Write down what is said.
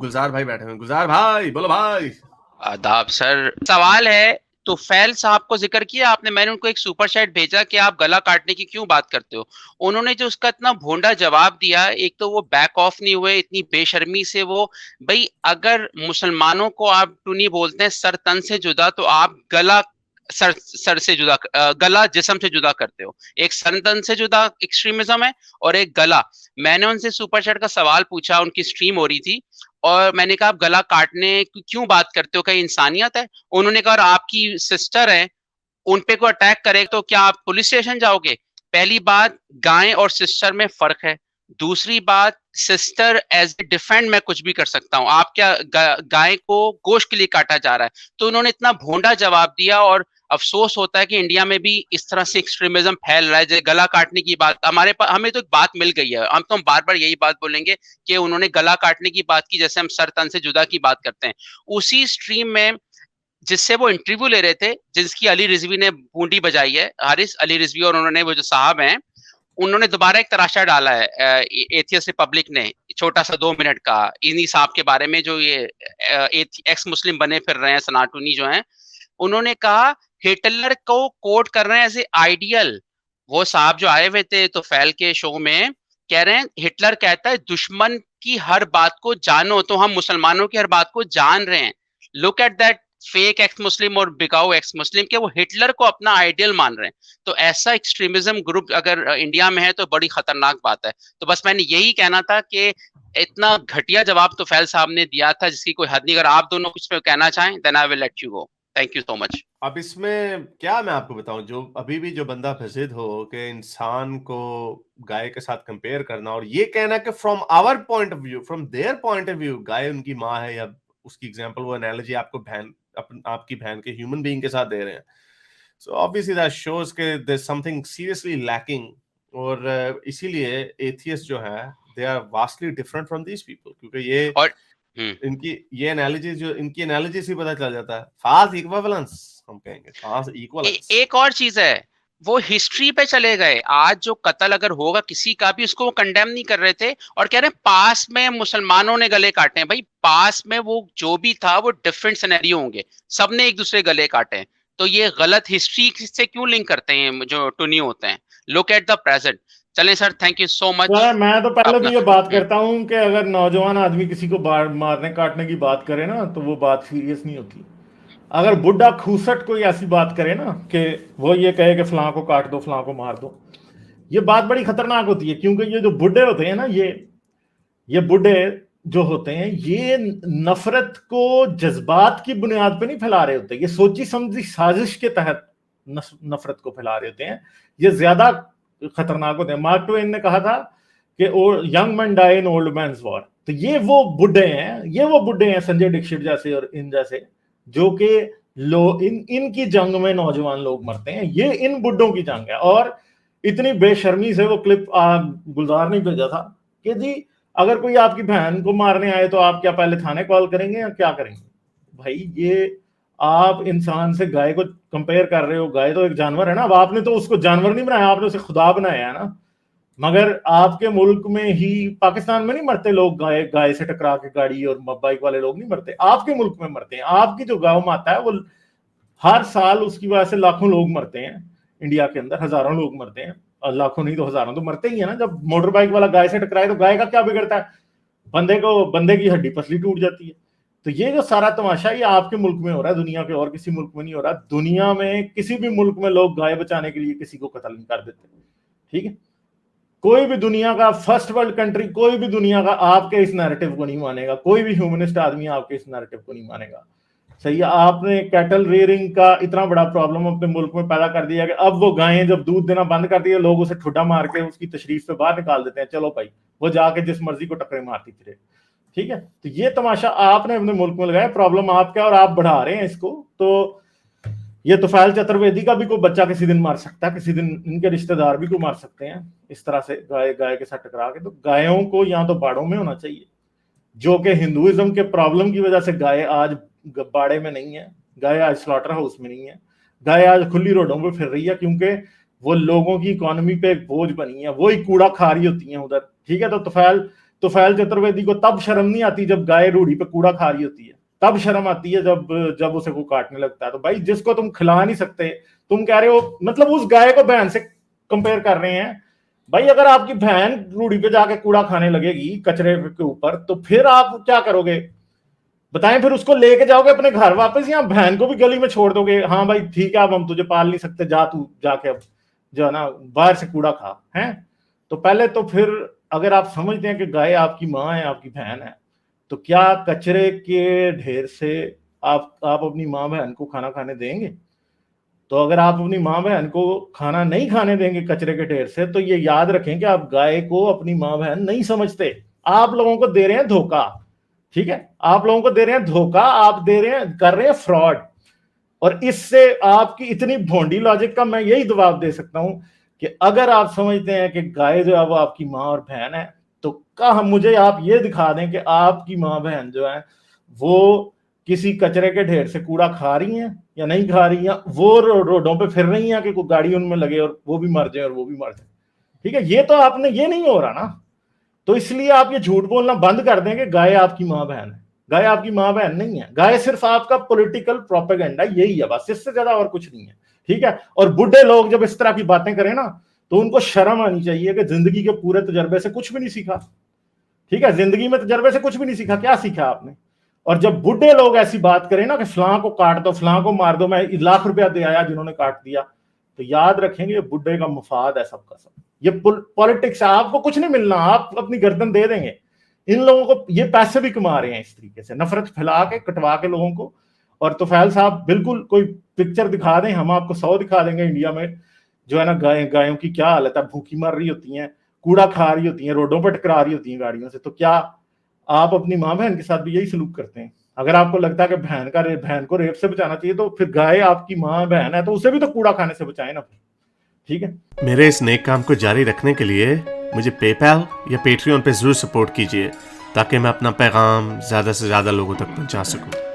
गुलजार भाई बैठे हुए हैं। गुलजार भाई बोलो भाई। आदाब सर। सवाल है तुफैल साहब को जिक्र किया आपने, मैंने उनको एक सुपर चैट भेजा कि आप गला काटने की क्यों बात करते हो। उन्होंने जो उसका इतना भोंडा जवाब दिया, एक तो वो बैक ऑफ नहीं हुए इतनी बेशर्मी से। वो भाई अगर मुसलमानों को आप टुनी बोलते हैं सर तन से जुदा, तो आप गला सर से जुदा, गला जिस्म से जुदा करते हो। एक सर तन से जुदा एक्सट्रीमिज्म है और एक गला। मैंने उनसे सुपर चैट का सवाल पूछा, उनकी स्ट्रीम हो रही थी, और मैंने कहा आप गला काटने की क्यों बात करते हो, कहीं इंसानियत है? उन्होंने कहा आपकी सिस्टर है, उन पे कोई अटैक करे तो क्या आप पुलिस स्टेशन जाओगे? पहली बात, गाय और सिस्टर में फर्क है। दूसरी बात, सिस्टर एज ए डिफेंड मैं कुछ भी कर सकता हूं, आप क्या गाय को गोश्त के लिए काटा जा रहा है? तो उन्होंने इतना भोंडा जवाब दिया, और अफसोस होता है कि इंडिया में भी इस तरह से एक्सट्रीमिज्म फैल रहा है। जैसे गला काटने की बात, हमें तो एक बात मिल गई है, हम तो बार बार यही बात बोलेंगे कि उन्होंने गला काटने की बात की जैसे हम सर तन से जुदा की बात करते हैं। उसी स्ट्रीम में जिससे वो इंटरव्यू ले रहे थे, जिसकी अली रिजवी ने बूंदी बजाई है, हारिस अली रिजवी, और उन्होंने वो जो साहब हैं, उन्होंने दोबारा एक तराशा डाला है एथियस रिपब्लिक ने, छोटा सा 2 मिनट का, इन्हीं साहब के बारे में जो ये एक्स मुस्लिम बने फिर रहे हैं, सनातनी जो हैं। उन्होंने कहा हिटलर को कोट कर रहे हैं एज ए आइडियल। वो साहब जो आए हुए थे तो फैल के शो में कह रहे हैं हिटलर कहता है दुश्मन की हर बात को जानो, तो हम मुसलमानों की हर बात को जान रहे हैं। Look at that fake x मुस्लिम और बिकाऊ एक्स मुस्लिम के वो हिटलर को अपना आइडियल मान रहे हैं। तो ऐसा एक्सट्रीमिज्म ग्रुप अगर इंडिया में है तो बड़ी खतरनाक बात है। तो बस मैंने यही कहना था कि इतना घटिया जवाब तो फैल साहब ने दिया था जिसकी कोई हद नहीं। अगर आप दोनों कुछ पे कहना चाहें then I will let you go. Thank you so much. अब इसमें क्या मैं आपको बताऊं, जो अभी भी जो बंदा फजिद हो कि इंसान को गाय के साथ कंपेयर करना और ये कहना कि from our point of view, from their point of view गाय उनकी माँ है, या उसकी एग्जांपल, वो एनालॉजी आपको बहन आपकी बहन के ह्यूमन बीइंग के साथ दे रहे हैं। सो ऑब्वियसली दैट शोज के there is something seriously lacking. और इसीलिए एथियस्ट जो है they are vastly different from these people, क्योंकि ये और इनकी ये एनालिसिस, जो इनकी एनालिसिस ही पता चल जाता है, फास्ट इक्विवेलेंस हम कहेंगे, फास्ट इक्विवेलेंस। एक और चीज है, वो हिस्ट्री पे चले गए। आज जो कत्ल अगर होगा किसी का भी, उसको वो कंडेम नहीं कर रहे थे और कह रहे हैं पास में मुसलमानों ने गले काटे हैं। भाई पास में वो जो भी था वो डिफरेंट सिनेरियो होंगे, सबने एक दूसरे गले काटे हैं। तो ये गलत हिस्ट्री से क्यों लिंक करते हैं जो टुनी होते हैं? Look at the present. चलें sir, thank you so much. यार मैं तो पहले तो अपना ये बात करता हूँ कि अगर नौजवान आदमी किसी को मारने काटने की बात करे ना तो वो बात सीरियस नहीं होती। अगर बुढ़ा खूसट कोई ऐसी बात करे ना कि वो ये कहे कि फलां को काट दो फलां को मार दो, ये बात बड़ी खतरनाक होती है। क्योंकि ये जो बुढ़े होते हैं ना, ये बुढ़े जो होते हैं, ये नफरत को जज्बात की बुनियाद पे नहीं फैला रहे होते, ये सोची समझी साजिश के तहत नफरत को फैला रहे होते हैं। ये ज्यादा खतरनाक होते हैं। मार्क ट्वेन ने कहा था कि young man die in old man's war. तो ये वो बुढ़े हैं, संजय दीक्षित जैसे और इन जैसे, जो कि इनकी जंग में नौजवान लोग मरते हैं। ये इन बुढ़ों की जंग है। और इतनी बेशर्मी से वो क्लिप गुलजार ने भेजा था कि जी अगर कोई आपकी बहन को मारने आए तो आप क्या पहले थाने कॉल करेंगे या क्या करेंगे? भाई ये आप इंसान से गाय को कंपेयर कर रहे हो। गाय तो एक जानवर है ना। अब आपने तो उसको जानवर नहीं बनाया, आपने उसे खुदा बनाया है ना। मगर आपके मुल्क में ही, पाकिस्तान में नहीं मरते लोग गाय से टकरा के, गाड़ी और बाइक वाले लोग नहीं मरते, आपके मुल्क में मरते हैं। आपकी जो गौ माता है वो हर साल उसकी वजह से लाखों लोग मरते हैं। इंडिया के अंदर हजारों लोग मरते हैं, और लाखों नहीं तो हजारों तो मरते ही है ना। जब मोटर बाइक वाला गाय से टकराए तो गाय का क्या बिगड़ता है? बंदे की हड्डी पसली टूट जाती है। तो ये जो सारा तमाशा ये आपके मुल्क में हो रहा है, दुनिया के और किसी मुल्क में नहीं हो रहा। दुनिया में किसी भी मुल्क में लोग गाय बचाने के लिए किसी को कत्ल नहीं कर देते, ठीक है? कोई भी दुनिया का फर्स्ट वर्ल्ड कंट्री, कोई भी दुनिया का आपके इस नैरेटिव को नहीं मानेगा। कोई भी ह्यूमनिस्ट आदमी आपके इस नैरेटिव को नहीं मानेगा। सही है, आपने कैटल रेयरिंग का इतना बड़ा प्रॉब्लम अपने मुल्क में पैदा कर दिया कि अब वो गायें जब दूध देना बंद कर दिया, लोग उसे ठुड्डा मार के उसकी तशरीफ पे बाहर निकाल देते हैं। चलो भाई, वो जाके जिस मर्जी को टक्करे मारती फिरे, ठीक है? तो ये तमाशा आपने अपने मुल्क में लगाया, प्रॉब्लम आपका, और आप बढ़ा रहे हैं इसको। तो ये तुफैल चतुर्वेदी का भी कोई बच्चा किसी दिन मार सकता है, किसी दिन इनके रिश्तेदार भी को मार सकते हैं इस तरह से गाय के साथ टकरा के। तो गायों को या तो बाड़ों में होना चाहिए, जो कि हिंदुइज्म के प्रॉब्लम की वजह से गाय आज बाड़े में नहीं है, गाय आज स्लॉटर हाउस में नहीं है, गाय आज खुली रोडों पे फिर रही है, क्योंकि वो लोगों की इकोनॉमी पे एक बोझ बनी है, वो ही कूड़ा खा रही होती है उधर, ठीक है? तो तुफैल तुफैल चतुर्वेदी को तब शर्म नहीं आती जब गाय रूढ़ी पे कूड़ा खा रही होती है, तब शर्म आती है जब उसे को काटने लगता है। तो भाई जिसको तुम खिला नहीं सकते, तुम कह रहे हो, मतलब उस गाय को बहन से कंपेयर कर रहे हैं। भाई अगर आपकी बहन रूढ़ी पे जाके कूड़ा खाने लगेगी कचरे के ऊपर, तो फिर आप क्या करोगे बताएं? फिर उसको लेके जाओगे अपने घर वापस, या बहन को भी गली में छोड़ दोगे? हाँ भाई ठीक है, अब हम तुझे पाल नहीं सकते, जा तू जाके अब जो है ना बाहर से कूड़ा खा है। तो पहले तो फिर अगर आप समझते हैं कि गाय आपकी माँ है, आपकी बहन है, तो क्या कचरे के ढेर से आप अपनी माँ बहन को खाना खाने देंगे? तो अगर आप अपनी माँ बहन को खाना नहीं खाने देंगे कचरे के ढेर से, तो ये याद रखें कि आप गाय को अपनी माँ बहन नहीं समझते, आप लोगों को दे रहे हैं धोखा। ठीक है, आप लोगों को दे रहे हैं धोखा, आप दे रहे हैं, कर रहे हैं फ्रॉड। और इससे आपकी इतनी भोंडी लॉजिक का मैं यही जवाब दे सकता हूं कि अगर आप समझते हैं कि गाय जो है वो आपकी माँ और बहन है, तो कहा मुझे आप ये दिखा दें कि आपकी माँ बहन जो है वो किसी कचरे के ढेर से कूड़ा खा रही हैं या नहीं खा रही हैं, वो रोडों पे फिर रही हैं कि कोई गाड़ी उनमें लगे और वो भी मर जाए और वो भी मर जाए। ठीक है, ये तो आपने, ये नहीं हो रहा ना। तो इसलिए आप ये झूठ बोलना बंद कर दें कि गाय आपकी माँ बहन है। गाय आपकी माँ बहन नहीं है, गाय सिर्फ आपका पॉलिटिकल प्रोपेगेंडा, यही है बस, इससे ज्यादा और कुछ नहीं है। ठीक है, और बुढ़े लोग जब इस तरह की बातें करें ना, तो उनको शर्म आनी चाहिए कि जिंदगी के पूरे तजर्बे से कुछ भी नहीं सीखा। ठीक है, जिंदगी में तजर्बे से कुछ भी नहीं सीखा, क्या सीखा आपने? और जब बुढ़े लोग ऐसी बात करें ना कि फलां को काट दो, फलां को मार दो, मैं ₹1,00,000 दे आया जिन्होंने काट दिया, तो याद रखेंगे बुढ़े का मुफाद है सबका सब। ये पॉलिटिक्स है, आपको कुछ नहीं मिलना, आप अपनी गर्दन दे देंगे। इन लोगों को ये पैसे भी कमा रहे हैं इस तरीके से, नफरत फैला के, कटवा के लोगों को। और तुफैल साहब बिल्कुल कोई पिक्चर दिखा दें, हम आपको 100 दिखा देंगे इंडिया में जो है ना गायों की क्या हालत है, भूखी मर रही होती हैं, कूड़ा खा रही होती हैं, रोडों पर टकरा रही होती हैं गाड़ियों से। तो क्या आप अपनी माँ बहन के साथ भी यही सलूक करते हैं? अगर आपको लगता है कि बहन को रेप से बचाना चाहिए, तो फिर गाय आपकी माँ बहन है तो उसे भी तो कूड़ा खाने से बचाए ना फिर। ठीक है, मेरे इस नेक काम को जारी रखने के लिए मुझे पेपैल या पेट्रियन पे जरूर सपोर्ट कीजिए, ताकि मैं अपना पैगाम ज्यादा से ज्यादा लोगों तक पहुंचा सकूं।